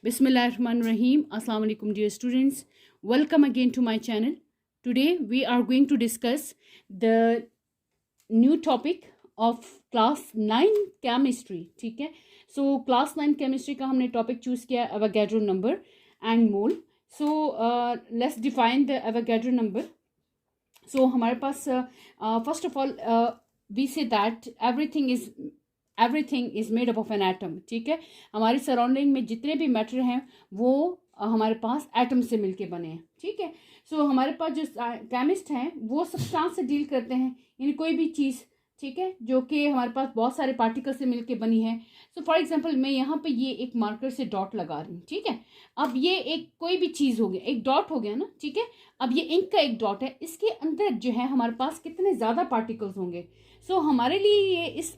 Bismillahirrahmanirrahim. Assalamu alaikum dear students. Welcome again to my channel. Today we are going to discuss the new topic of class 9 chemistry. ठीक है, so class 9 chemistry का हमने topic choose किया Avogadro number and mole. So let's define the Avogadro number. So हमारे पास first of all we say that everything is made up of an atom. ठीक है, हमारी surrounding में जितने भी मैटर हैं वो हमारे पास एटम से मिलके बने हैं. ठीक है, सो हमारे पास जो केमिस्ट हैं वो सब्सटेंस से डील करते हैं, यानी कोई भी चीज़, ठीक है, जो कि हमारे पास बहुत सारे पार्टिकल से मिलके बनी है. सो फॉर एग्जांपल मैं यहाँ पे ये एक मार्कर से डॉट लगा रही हूँ. ठीक है, अब ये एक कोई भी चीज़ हो गया, एक डॉट हो गया ना. ठीक है, अब ये इंक का एक डॉट है, इसके अंदर जो है हमारे पास कितने ज़्यादा पार्टिकल्स होंगे. सो हमारे लिए ये इस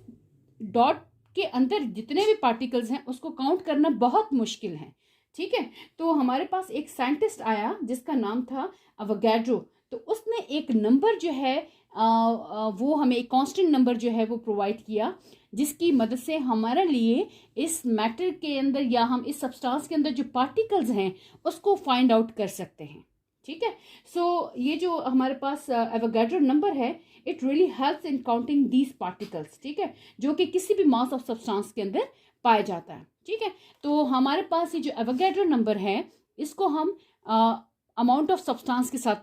डॉट के अंदर जितने भी पार्टिकल्स हैं उसको काउंट करना बहुत मुश्किल है. ठीक है, तो हमारे पास एक साइंटिस्ट आया जिसका नाम था अवोगाड्रो. तो उसने एक नंबर जो है वो हमें एक कांस्टेंट नंबर जो है वो प्रोवाइड किया, जिसकी मदद से हमारे लिए इस मैटर के अंदर या हम इस सब्सटेंस के अंदर जो पार्टिकल्स हैं उसको फाइंड आउट कर सकते हैं. ठीक है, सो ये जो हमारे पास एवोगाड्रो नंबर है, it really helps in counting these particles. ठीक है, जो कि किसी भी मास ऑफ सब्सटेंस के अंदर पाया जाता है. ठीक है, तो हमारे पास ये जो एवोगाड्रो नंबर है इसको हम अमाउंट ऑफ सब्सटेंस के साथ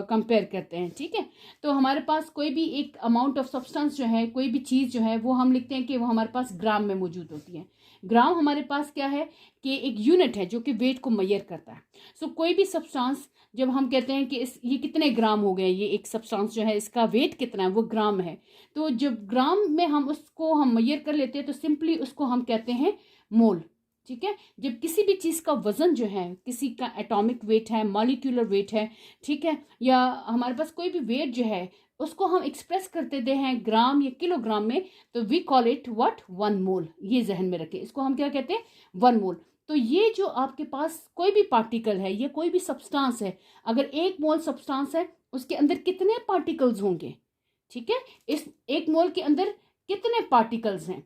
कंपेयर करते हैं. ठीक है, तो हमारे पास कोई भी एक अमाउंट ऑफ सब्सटेंस जो है, कोई भी चीज़ जो है वो हम लिखते हैं कि वो हमारे पास ग्राम में मौजूद होती है. ग्राम हमारे पास क्या है कि एक यूनिट है जो कि वेट को मेजर करता है. सो कोई भी सब्सटेंस जब हम कहते हैं कि ये कितने ग्राम हो गए, ये एक सब्सटेंस जो है इसका वेट कितना है, वो ग्राम है. तो जब ग्राम में हम उसको हम मेजर कर लेते हैं तो सिंपली उसको हम कहते हैं मोल. ठीक है, जब किसी भी चीज़ का वज़न जो है, किसी का एटॉमिक वेट है, मॉलिक्यूलर वेट है, ठीक है, या हमारे पास कोई भी वेट जो है उसको हम एक्सप्रेस करते हैं ग्राम या किलोग्राम में, तो वी कॉल इट व्हाट, 1 मोल. ये जहन में रखें, इसको हम क्या कहते हैं, 1 मोल. तो ये जो आपके पास कोई भी पार्टिकल है या कोई भी सब्सटेंस है, अगर 1 मोल सब्सटेंस है उसके अंदर कितने पार्टिकल्स होंगे. ठीक है, इस 1 मोल के अंदर कितने पार्टिकल्स हैं,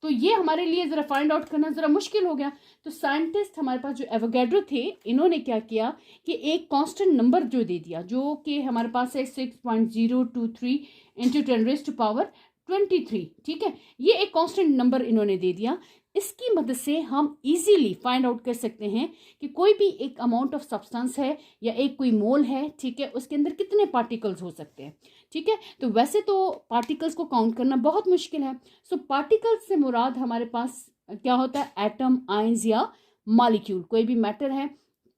तो ये हमारे लिए ज़रा फाइंड आउट करना ज़रा मुश्किल हो गया. तो साइंटिस्ट हमारे पास जो एवोगाड्रो थे, इन्होंने क्या किया कि एक कांस्टेंट नंबर जो दे दिया, जो कि हमारे पास है 6.023 × 10⁻23. ठीक है, ये एक कांस्टेंट नंबर इन्होंने दे दिया. इसकी मदद से हम इजीली फाइंड आउट कर सकते हैं कि कोई भी एक अमाउंट ऑफ सब्सटेंस है या एक कोई मोल है, ठीक है, उसके अंदर कितने पार्टिकल्स हो सकते हैं. ठीक है, तो वैसे तो पार्टिकल्स को काउंट करना बहुत मुश्किल है. सो पार्टिकल्स से मुराद हमारे पास क्या होता है, एटम, आयंस या मॉलिक्यूल. कोई भी मैटर है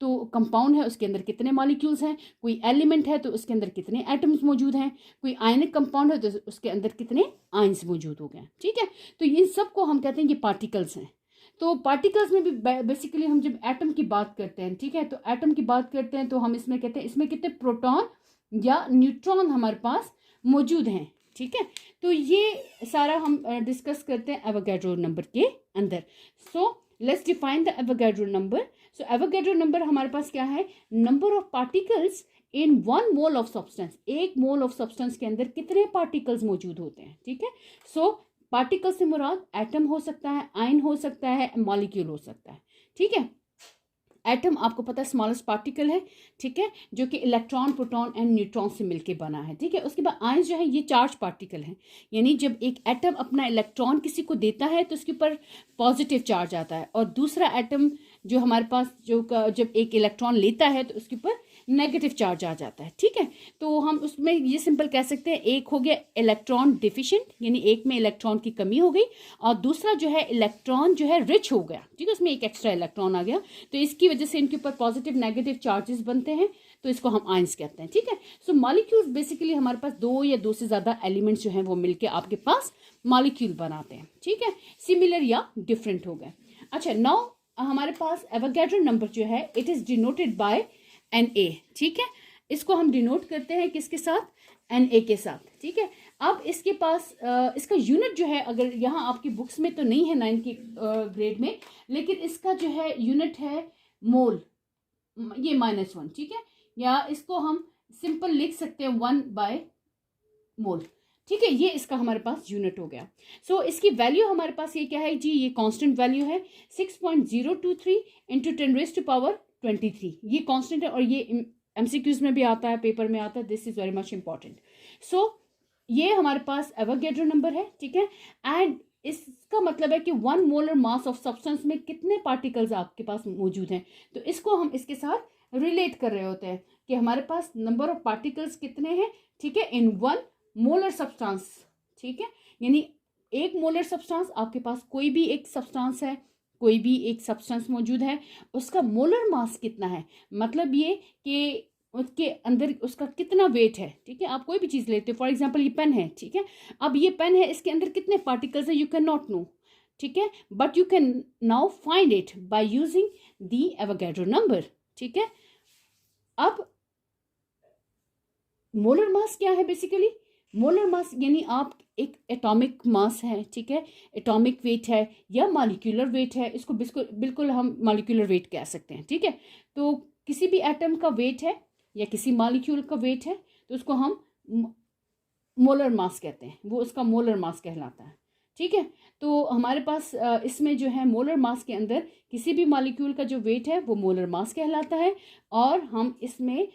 तो कंपाउंड है, उसके अंदर कितने मॉलिक्यूल्स हैं. कोई एलिमेंट है तो उसके अंदर कितने एटम्स मौजूद हैं. कोई आयनिक कंपाउंड है तो उसके अंदर कितने आयंस मौजूद हो गए. ठीक है, तो इन सब को हम कहते हैं ये पार्टिकल्स हैं. तो पार्टिकल्स में भी बेसिकली हम जब एटम की बात करते हैं, ठीक है, तो एटम की बात करते हैं तो हम इसमें कहते हैं इसमें कितने प्रोटॉन या न्यूट्रॉन हमारे पास मौजूद हैं. ठीक है, तो ये सारा हम डिस्कस करते हैं एवोगाड्रो नंबर के अंदर. So let's define the Avogadro number. So Avogadro number हमारे पास क्या है, number of particles in 1 mole of substance. 1 mole of substance के अंदर कितने पार्टिकल्स मौजूद होते हैं. ठीक है, सो पार्टिकल से मुराद एटम हो सकता है, आयन हो सकता है, मॉलिक्यूल हो सकता है. ठीक है, एटम आपको पता है स्मॉलेस्ट पार्टिकल है. ठीक है, जो कि इलेक्ट्रॉन, प्रोटॉन एंड न्यूट्रॉन से मिलके बना है. ठीक है, उसके बाद आयंस जो है ये चार्ज पार्टिकल हैं, यानी जब एक एटम अपना इलेक्ट्रॉन किसी को देता है तो उसके ऊपर पॉजिटिव चार्ज आता है, और दूसरा एटम जो हमारे पास जो जब एक इलेक्ट्रॉन लेता है तो उसके ऊपर नेगेटिव चार्ज आ जाता है. ठीक है, तो हम उसमें ये सिंपल कह सकते हैं, एक हो गया इलेक्ट्रॉन डिफिशिएंट, यानी एक में इलेक्ट्रॉन की कमी हो गई, और दूसरा जो है इलेक्ट्रॉन जो है रिच हो गया. ठीक है, उसमें एक एक्स्ट्रा इलेक्ट्रॉन आ गया, तो इसकी वजह से इनके ऊपर पॉजिटिव नेगेटिव चार्जेस बनते हैं, तो इसको हम आयंस कहते हैं. ठीक है, सो मॉलिक्यूल्स बेसिकली हमारे पास 2 या 2 से ज़्यादा एलिमेंट्स जो हैं वो मिलके आपके पास मॉलिक्यूल बनाते हैं. ठीक है, सिमिलर या डिफरेंट हो गए. अच्छा, नाउ हमारे पास एवोगाड्रो नंबर जो है it is denoted by Na. ठीक है, इसको हम डिनोट करते हैं किसके साथ, Na के साथ. ठीक है, अब इसके पास इसका यूनिट जो है, अगर यहाँ आपकी बुक्स में तो नहीं है 9 की ग्रेड में, लेकिन इसका जो है यूनिट है मोल, ये -1. ठीक है, या इसको हम सिंपल लिख सकते हैं 1 बाय मोल. ठीक है, ये इसका हमारे पास यूनिट हो गया। सो इसकी वैल्यू हमारे पास ये क्या है जी, ये कांस्टेंट वैल्यू है 6.023 इंटू 10⁻23। ये कांस्टेंट है और ये एमसीक्यूज में भी आता है, पेपर में आता है। This is very much important. So ये हमारे पास एवोगैड्रो नंबर है, ठीक है। एंड इसका मतलब है कि 1 मोलर मास ऑफ सब्सटेंस में कितने पार्टिकल्स आपके पास मौजूद हैं। तो इसको हम इसके साथ रिलेट कर रहे होते हैं कि हमारे पास नंबर ऑफ पार्टिकल्स कितने हैं, ठीक है, इन 1 मोलर सब्सटेंस, ठीक है। यानी 1 मोलर सब्सटेंस, आपके पास कोई भी एक सब्सटेंस है, कोई भी एक सब्सटेंस मौजूद है, उसका मोलर मास कितना है, मतलब ये कि उसके अंदर उसका कितना वेट है, ठीक है। आप कोई भी चीज़ लेते हो, फॉर एग्जांपल ये पेन है, ठीक है। अब ये पेन है, इसके अंदर कितने पार्टिकल्स हैं, यू कैन नॉट नो, ठीक है, but you can now find it by using the Avogadro number, ठीक है। अब मोलर मास क्या है, बेसिकली मोलर मास यानी आप एक एटॉमिक मास है, ठीक है, एटॉमिक वेट है या मॉलिक्यूलर वेट है, इसको बिल्कुल हम मॉलिक्यूलर वेट कह सकते हैं, ठीक है। तो किसी भी एटम का वेट है या किसी मॉलिक्यूल का वेट है तो उसको हम मोलर मास कहते हैं, वो उसका मोलर मास कहलाता है, ठीक है। तो हमारे पास इसमें जो है मोलर मास के अंदर किसी भी मॉलिक्यूल का जो वेट है वो मोलर मास कहलाता है। और हम इसमें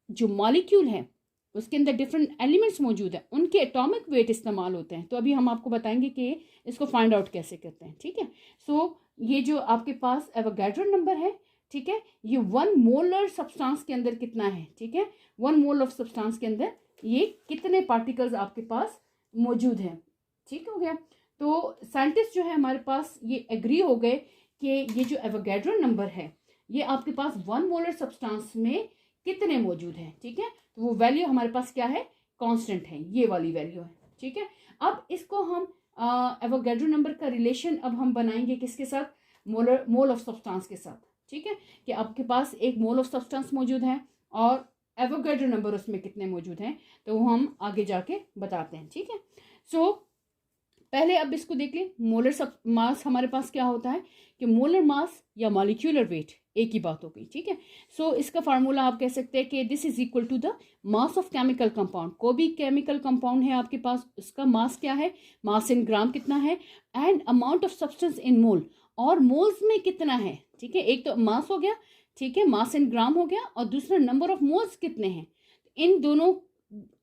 जो मॉलिक्यूल है उसके अंदर डिफरेंट एलिमेंट्स मौजूद हैं, उनके एटॉमिक वेट इस्तेमाल होते हैं। तो अभी हम आपको बताएंगे कि इसको फाइंड आउट कैसे करते हैं, ठीक है। सो ये जो आपके पास एवोगैड्रो नंबर है, ठीक है, ये 1 मोलर सब्सटेंस के अंदर कितना है, ठीक है, 1 मोल ऑफ सब्सटेंस के अंदर ये कितने पार्टिकल्स आपके पास मौजूद हैं, ठीक हो गया। तो साइंटिस्ट जो है हमारे पास ये एग्री हो गए कि ये जो एवोगैड्रो नंबर है ये आपके पास 1 मोलर सब्सटेंस में कितने मौजूद हैं, ठीक है। तो वो वैल्यू हमारे पास क्या है, कांस्टेंट है, ये वाली वैल्यू है, ठीक है। अब इसको हम एवोगैड्रो नंबर का रिलेशन अब हम बनाएंगे किसके साथ, मोल ऑफ सब्सटेंस के साथ, ठीक है, कि आपके पास एक मोल ऑफ सब्सटेंस मौजूद है और एवोगैड्रो नंबर उसमें कितने मौजूद हैं, तो वो हम आगे जाके बताते हैं, ठीक है। सो पहले अब इसको देख लें, मोलर मास हमारे पास क्या होता है कि मोलर मास या मॉलिक्यूलर वेट एक ही बात हो गई, ठीक है। सो इसका फार्मूला आप कह सकते हैं कि this is equal to the mass of chemical compound. कोई भी केमिकल कंपाउंड है आपके पास, उसका मास क्या है, मास इन ग्राम कितना है, and amount of substance in mole, और मोल्स में कितना है, ठीक है। एक तो मास हो गया, ठीक है, मास इन ग्राम हो गया, और दूसरा नंबर ऑफ मोल्स कितने हैं, इन दोनों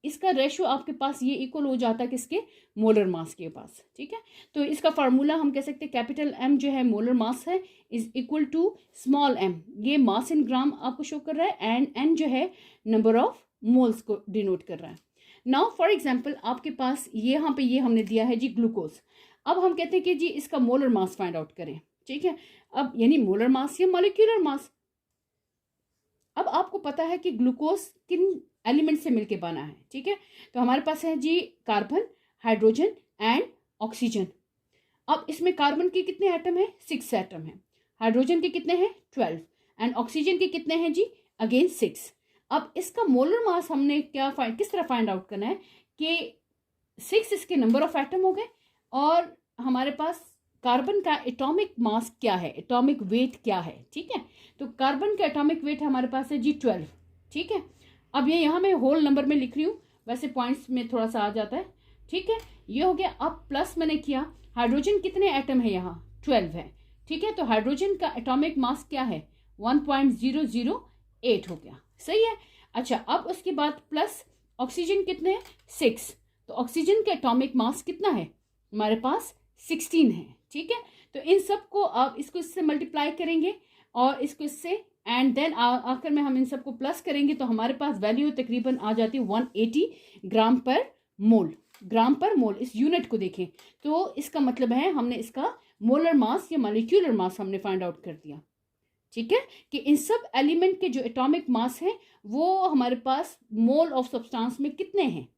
इसका रेशो आपके पास ये इक्वल हो जाता है किसके, मोलर मास के पास, ठीक है। तो इसका फार्मूला हम कह सकते हैं कैपिटल एम जो है मोलर मास है is equal to small M, ये मास इन ग्राम आपको शो कर रहा है, एंड एन जो है नंबर ऑफ मोल्स को डिनोट कर रहा है। नाउ फॉर एग्जांपल आपके पास यहाँ पे ये हमने दिया है जी ग्लूकोज। अब हम कहते हैं कि जी इसका मोलर मास फाइंड आउट करें, ठीक है। अब यानी मोलर मास या मॉलिक्यूलर मास। अब आपको पता है कि ग्लूकोज किन एलिमेंट से मिलके बना है, ठीक है। तो हमारे पास है जी कार्बन, हाइड्रोजन एंड ऑक्सीजन। अब इसमें कार्बन के कितने एटम है, 6 एटम है, हाइड्रोजन के कितने हैं 12, एंड ऑक्सीजन के कितने हैं जी अगेन 6। अब इसका मोलर मास हमने किस तरह फाइंड आउट करना है कि 6 इसके नंबर ऑफ एटम हो गए, और हमारे पास कार्बन का एटॉमिक मास क्या है, एटॉमिक वेट क्या है, ठीक है। तो कार्बन का एटॉमिक वेट हमारे पास है जी 12, ठीक है। अब ये यहाँ मैं होल नंबर में लिख रही हूँ, वैसे पॉइंट्स में थोड़ा सा आ जाता है, ठीक है, ये हो गया। अब प्लस मैंने किया, हाइड्रोजन कितने एटम है यहाँ 12 है, ठीक है। तो हाइड्रोजन का एटॉमिक मास क्या है 1.008 हो गया, सही है। अच्छा, अब उसके बाद प्लस ऑक्सीजन कितने हैं 6, तो ऑक्सीजन का एटॉमिक मास कितना है हमारे पास 16 है, ठीक है। तो इन सब को आप इसको इससे मल्टीप्लाई करेंगे और इसको इससे, एंड देन आखिर में हम इन सबको प्लस करेंगे तो हमारे पास वैल्यू तकरीबन आ जाती है 180 ग्राम पर मोल। ग्राम पर मोल, इस यूनिट को देखें तो इसका मतलब है हमने इसका मोलर मास या मॉलिक्यूलर मास हमने फाइंड आउट कर दिया, ठीक है, कि इन सब एलिमेंट के जो एटॉमिक मास हैं वो हमारे पास मोल ऑफ सब्सटेंस में कितने हैं,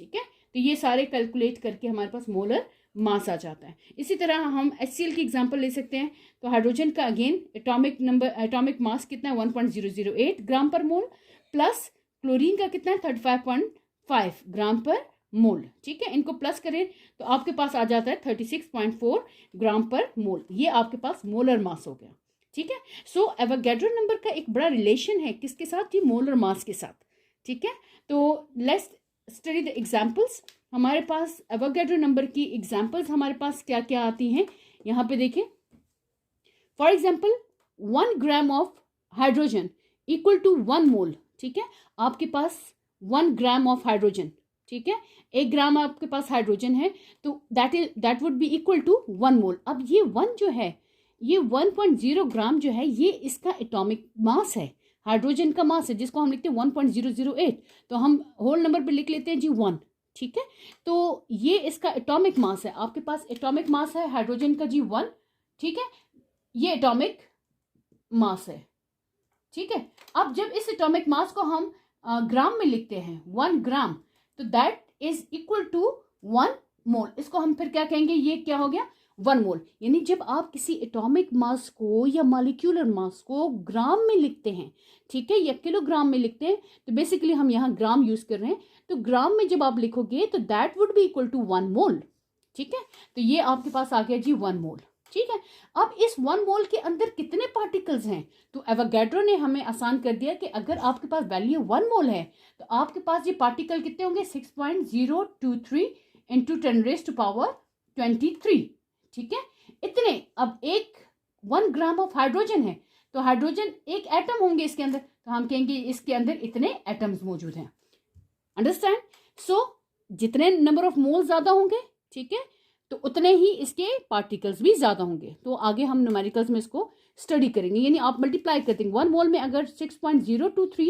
ठीक है। तो ये सारे कैलकुलेट करके हमारे पास मोलर मास आ जाता है। इसी तरह हम HCl की एग्जांपल ले सकते हैं। तो हाइड्रोजन का अगेन एटॉमिक मास कितना है 1.008 ग्राम पर मोल, प्लस क्लोरीन का कितना है 35.5 ग्राम पर मोल, ठीक है। इनको प्लस करें तो आपके पास आ जाता है 36.4 ग्राम पर मोल, ये आपके पास मोलर मास हो गया, ठीक है। सो एवोगैड्रो नंबर का एक बड़ा रिलेशन है किसके साथ, ये मोलर मास के साथ, ठीक है। तो लेट्स स्टडी द एग्जांपल्स। हमारे पास एवोगैड्रो नंबर की एग्जाम्पल्स हमारे पास क्या क्या आती हैं, यहाँ पे देखें। For example 1 gram of hydrogen equal to 1 mole. ठीक है, आपके पास 1 ग्राम ऑफ हाइड्रोजन, ठीक है, 1 ग्राम आपके पास हाइड्रोजन है, तो that would be equal to 1 mole. अब ये 1 जो है, ये 1.0 ग्राम जो है, ये इसका एटॉमिक मास है, हाइड्रोजन का मास है, जिसको हम लिखते हैं 1.008, तो हम होल नंबर पे लिख लेते हैं जी 1। ठीक है, तो ये इसका एटॉमिक मास है। आपके पास एटॉमिक मास है हाइड्रोजन का जी 1। ठीक है, ये एटॉमिक मास है। ठीक है, अब जब इस एटॉमिक मास को हम ग्राम में लिखते हैं 1 ग्राम, तो दैट इज इक्वल टू 1 मोल। इसको हम फिर क्या कहेंगे, ये क्या हो गया 1 मोल। यानी जब आप किसी एटॉमिक मास को या मॉलिक्यूलर मास को ग्राम में लिखते हैं, ठीक है, या किलोग्राम में लिखते हैं, तो बेसिकली हम यहाँ ग्राम यूज कर रहे हैं, तो ग्राम में जब आप लिखोगे तो that would be equal to 1 mole. ठीक है, तो ये आपके पास आ गया जी 1 मोल। ठीक है, अब इस 1 मोल के अंदर कितने पार्टिकल्स हैं, तो एवोगैड्रो ने हमें आसान कर दिया कि अगर आपके पास वैल्यू 1 मोल है, तो आपके पास ये पार्टिकल कितने होंगे, 6.023 इंटू 10⁻23। ठीक है, इतने। अब 1 ग्राम ऑफ हाइड्रोजन है, तो हाइड्रोजन एक एटम होंगे इसके अंदर, तो हम कहेंगे इसके अंदर इतने एटम्स मौजूद हैं। अंडरस्टैंड? सो जितने नंबर ऑफ मोल ज्यादा होंगे, ठीक है, तो उतने ही इसके पार्टिकल्स भी ज्यादा होंगे। तो आगे हम न्यूमेरिकल्स में इसको स्टडी करेंगे। यानी आप मल्टीप्लाई करते हैं 1 मोल में अगर 6.023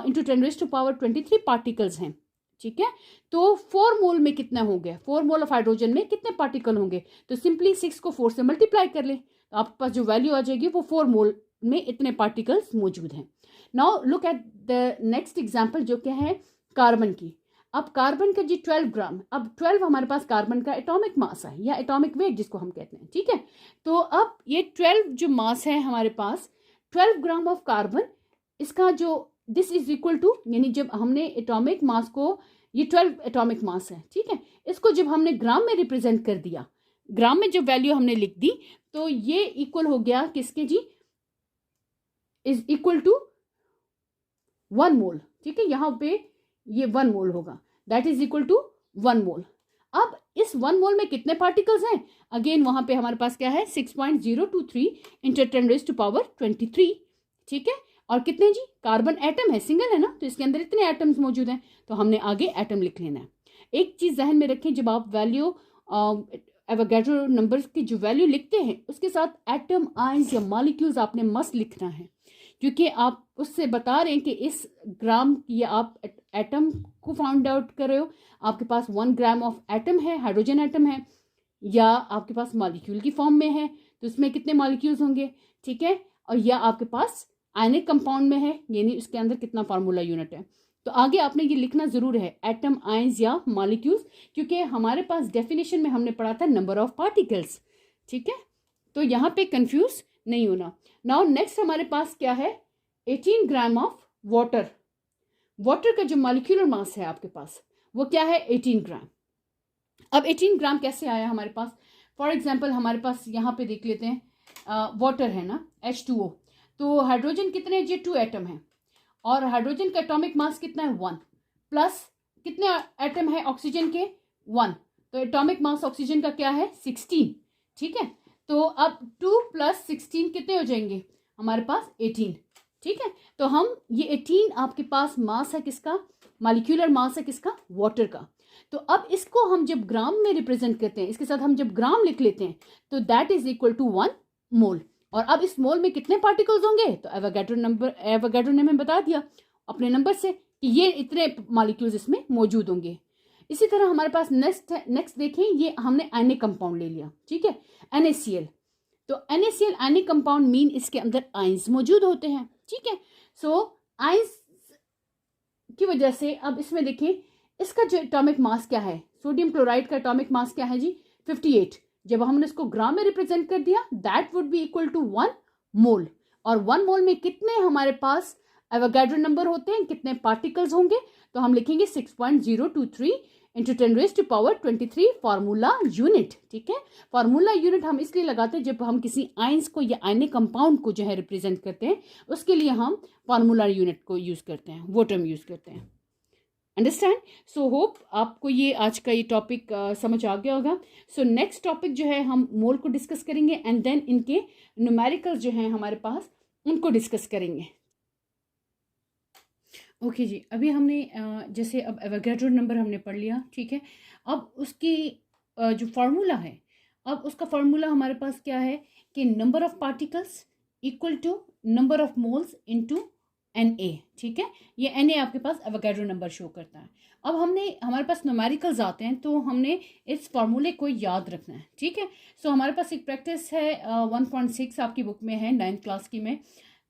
इंटू 10⁻23 पार्टिकल्स हैं, ठीक है, तो 4 मोल में कितना होंगे, 4 मोल ऑफ हाइड्रोजन में कितने पार्टिकल होंगे, तो सिंपली 6 को 4 से मल्टीप्लाई कर ले, तो आपके पास जो वैल्यू आ जाएगी वो 4 मोल में इतने पार्टिकल्स मौजूद हैं। Now look at the next example, जो क्या है कार्बन की। अब कार्बन का जी 12 ग्राम, अब 12 हमारे पास कार्बन का एटॉमिक मास है या एटॉमिक वेट जिसको हम कहते हैं। ठीक है, तो अब ये 12 जो मास है हमारे पास, 12 ग्राम ऑफ कार्बन, इसका जो दिस इज इक्वल टू, यानी जब हमने एटॉमिक मास को, ये 12 एटॉमिक मास है, ठीक है, इसको जब हमने ग्राम में रिप्रेजेंट कर दिया, ग्राम में जब वैल्यू हमने लिख दी, तो ये इक्वल हो गया किसके जी, इज इक्वल टू 1 मोल। ठीक है, यहाँ पे ये 1 मोल होगा, that is equal to 1 mole. अब इस 1 मोल में कितने पार्टिकल्स हैं, अगेन वहां पे हमारे पास क्या है 6.023 इंटू 10⁻23। ठीक है, और कितने जी, कार्बन एटम है, सिंगल है ना, तो इसके अंदर इतने एटम्स मौजूद हैं, तो हमने आगे एटम लिख लेना है। एक चीज जहन में रखें, जब आप वैल्यू एवोगैड्रो नंबर्स की जो वैल्यू लिखते हैं, उसके साथ एटम, आयंस या मॉलिक्यूल्स आपने मस्ट लिखना है, क्योंकि आप उससे बता रहे हैं कि इस ग्राम या आप एटम को फाउंड आउट कर रहे हो, आपके पास 1 ग्राम ऑफ एटम है, हाइड्रोजन एटम है, या आपके पास मॉलिक्यूल की फॉर्म में है, तो उसमें कितने मॉलिक्यूल्स होंगे। ठीक है, और या आपके पास आयनिक कंपाउंड में है, यानी उसके अंदर कितना फार्मूला यूनिट है। तो आगे आपने ये लिखना जरूर है, एटम, आयंस या मॉलिक्यूल्स, क्योंकि हमारे पास डेफिनेशन में हमने पढ़ा था नंबर ऑफ पार्टिकल्स। ठीक है, तो यहाँ पे कंफ्यूज नहीं होना। नाउ नेक्स्ट हमारे पास क्या है, 18 ग्राम ऑफ वाटर। वाटर का जो मॉलिक्यूलर मास है आपके पास, वो क्या है 18 ग्राम। अब 18 ग्राम कैसे आया हमारे पास, फॉर एग्जांपल हमारे पास यहाँ पे देख लेते हैं, वाटर है ना, H2O, तो हाइड्रोजन कितने जी 2 एटम है, और हाइड्रोजन का एटॉमिक मास कितना है 1, प्लस कितने एटम है ऑक्सीजन के 1, तो एटॉमिक मास ऑक्सीजन का क्या है 16। ठीक है, तो अब 2 + 16 कितने हो जाएंगे हमारे पास 18। ठीक है, तो हम ये 18 आपके पास मास है किसका, मॉलिक्यूलर मास है किसका, वाटर का। तो अब इसको हम जब ग्राम में रिप्रेजेंट करते हैं, इसके साथ हम जब ग्राम लिख लेते हैं, तो that is equal to 1 mole. और अब इस मोल में कितने पार्टिकल्स होंगे, तो एवोगैड्रो ने हमें बता दिया अपने नंबर से कि ये इतने मॉलिक्यूल्स इसमें मौजूद होंगे। इसी तरह हमारे पास नेक्स्ट देखें, ये हमने आयनिक कंपाउंड ले लिया। ठीक है, NaCl, तो NaCl आयनिक कंपाउंड मीन इसके अंदर आयंस मौजूद होते हैं। ठीक है, सो आयंस की वजह से अब इसमें देखें, इसका जो एटॉमिक मास क्या है, सोडियम क्लोराइड का एटॉमिक मास क्या है जी 58। जब हमने इसको ग्राम में रिप्रेजेंट कर दिया, that would be equal to 1 mole. और 1 मोल में कितने हमारे पास एवोगैड्रो नंबर होते हैं, कितने पार्टिकल्स होंगे, तो हम लिखेंगे 6.023 इंटू 10⁻23 फार्मूला यूनिट। ठीक है, फार्मूला यूनिट हम इसलिए लगाते हैं जब हम किसी आयंस को या आयनिक कंपाउंड को जो है रिप्रेजेंट करते हैं, उसके लिए हम फार्मूला यूनिट को यूज करते हैं, वो टर्म यूज करते हैं। अंडरस्टैंड? सो होप आपको ये आज का ये टॉपिक समझ आ गया होगा. सो नेक्स्ट टॉपिक जो है हम मोल को डिस्कस करेंगे एंड देन इनके न्यूमेरिकल जो हैं हमारे पास उनको डिस्कस करेंगे. ओके जी, अभी हमने जैसे अब एवोगैड्रो नंबर हमने पढ़ लिया, ठीक है. अब उसकी जो फार्मूला है, अब उसका फार्मूला हमारे पास क्या है कि number of particles equal to number of moles into Na, ठीक है. ये Na आपके पास एवोगैड्रो नंबर शो करता है. अब हमारे पास न्यूमेरिकल्स आते हैं तो हमने इस फार्मूले को याद रखना है, ठीक है. सो हमारे पास एक प्रैक्टिस है 1.6 आपकी बुक में है 9th क्लास की में.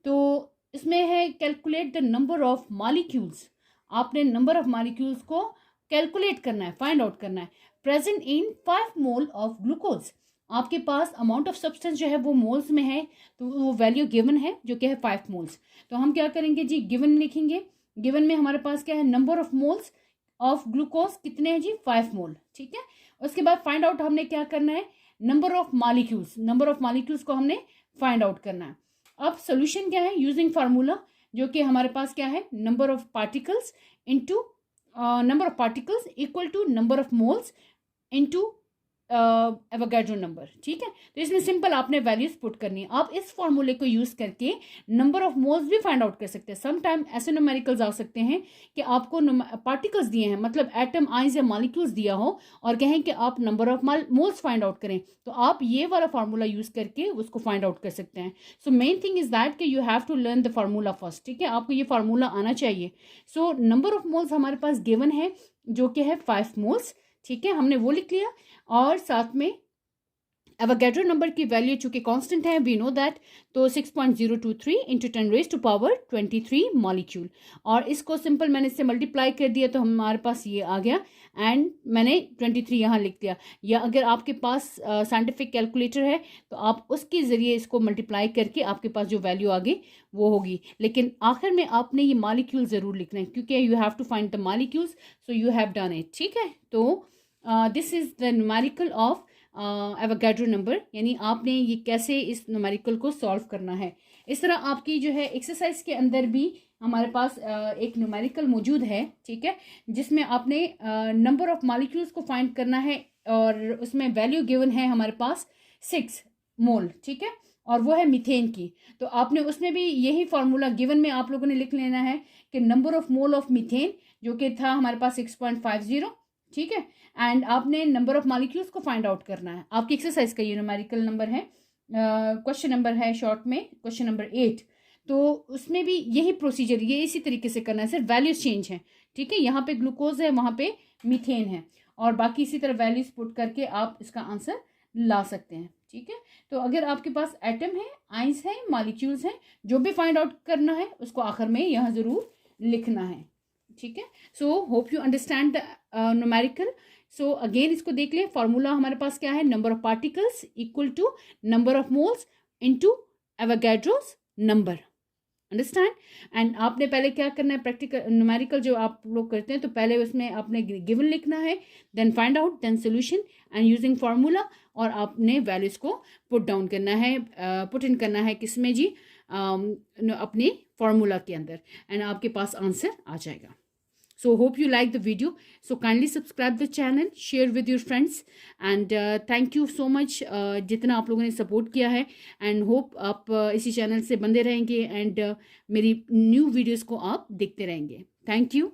तो इसमें है calculate the number of molecules. आपने नंबर ऑफ मॉलिक्यूल्स को कैलकुलेट करना है, फाइंड आउट करना है. Present in 5 mole of glucose. आपके पास अमाउंट ऑफ सब्सटेंस जो है वो मोल्स में है, तो वो वैल्यू गिवन है जो कि है 5 मोल्स. तो हम क्या करेंगे जी, गिवन लिखेंगे. गिवन में हमारे पास क्या है, number of moles of glucose कितने हैं जी, 5 मोल, ठीक है. उसके बाद फाइंड आउट हमने क्या करना है, number of molecules. Number of molecules को हमने फाइंड आउट करना है. अब सोल्यूशन क्या है, यूजिंग फार्मूला, जो कि हमारे पास क्या है, number of particles into number of particles equal to number of moles into Avogadro number, ठीक है. तो इसमें सिंपल आपने वैल्यूज पुट करनी है. आप इस फॉर्मूले को यूज करके नंबर ऑफ मोल्स भी फाइंड आउट कर सकते हैं. सम टाइम ऐसे न्यूमेरिकल्स आ सकते हैं कि आपको पार्टिकल्स दिए हैं, मतलब एटम, आइंस या मॉलिक्यूल्स दिया हो और कहें कि आप number of moles find out करें, तो आप ये वाला फार्मूला यूज करके उसको फाइंड आउट कर सकते हैं. So main thing is that कि you have to learn the formula first, ठीक है. आपको ये फार्मूला आना चाहिए. सो नंबर ऑफ मोल्स हमारे पास गिवन है जो कि है 5 मोल्स, ठीक है. हमने वो लिख लिया. और साथ में एवोगैड्रो नंबर की वैल्यू चूंकि कांस्टेंट है, वी नो दैट, तो 6.023 इंटू 10⁻⁻23 मॉलिक्यूल. और इसको सिंपल मैंने इससे मल्टीप्लाई कर दिया तो हमारे पास ये आ गया एंड मैंने 23 यहाँ लिख दिया. या अगर आपके पास साइंटिफिक कैलकुलेटर है तो आप उसके ज़रिए इसको मल्टीप्लाई करके आपके पास जो वैल्यू आ गई वो होगी. लेकिन आखिर में आपने ये मॉलिक्यूल ज़रूर लिखना है क्योंकि you have to find the molecules, so you have done it, ठीक है. तो this is the numerical of Avogadro number, यानी आपने ये कैसे इस न्यूमेरिकल को सॉल्व करना है. इस तरह आपकी जो है एक्सरसाइज के अंदर भी हमारे पास एक न्यूमेरिकल मौजूद है, ठीक है, जिसमें आपने नंबर ऑफ मॉलिक्यूल्स को फाइंड करना है और उसमें वैल्यू गिवन है हमारे पास 6 मोल, ठीक है, और वो है मीथेन की. तो आपने उसमें भी यही फार्मूला गिवन में आप लोगों ने लिख लेना है कि number of mole of methane जो कि था हमारे पास 6.50, ठीक है. एंड आपने नंबर ऑफ मॉलिक्यूल्स को फाइंड आउट करना है. आपकी एक्सरसाइज का ये न्यूमेरिकल नंबर है, क्वेश्चन नंबर है शॉर्ट में क्वेश्चन नंबर 8. तो उसमें भी यही प्रोसीजर, ये इसी तरीके से करना है, सिर्फ वैल्यूज चेंज हैं, ठीक है. यहाँ पे ग्लूकोज है, वहाँ पे मीथेन है, और बाकी इसी तरह वैल्यूज पुट करके आप इसका आंसर ला सकते हैं, ठीक है. तो अगर आपके पास एटम है, आइंस है, मॉलिक्यूल्स हैं, जो भी फाइंड आउट करना है उसको आखिर में यहाँ ज़रूर लिखना है, ठीक है. So hope you understand the numerical. So again इसको देख लें. फॉर्मूला हमारे पास क्या है, number of particles equal to number of moles into Avogadro's number, understand. And आपने पहले क्या करना है, प्रैक्टिकल न्यूमेरिकल जो आप लोग करते हैं तो पहले उसमें आपने गिवन लिखना है, then find out, then solution and using formula, और आपने वैल्यूज को पुट डाउन करना है, पुट इन करना है किसमें जी, अपने फार्मूला के अंदर, एंड आपके पास आंसर आ जाएगा. So hope you like the video. So kindly subscribe the channel, share with your friends, and thank you so much जितना आप लोगों ने सपोर्ट किया है, and hope आप इसी चैनल से बंदे रहेंगे and मेरी न्यू वीडियोस को आप देखते रहेंगे. Thank you.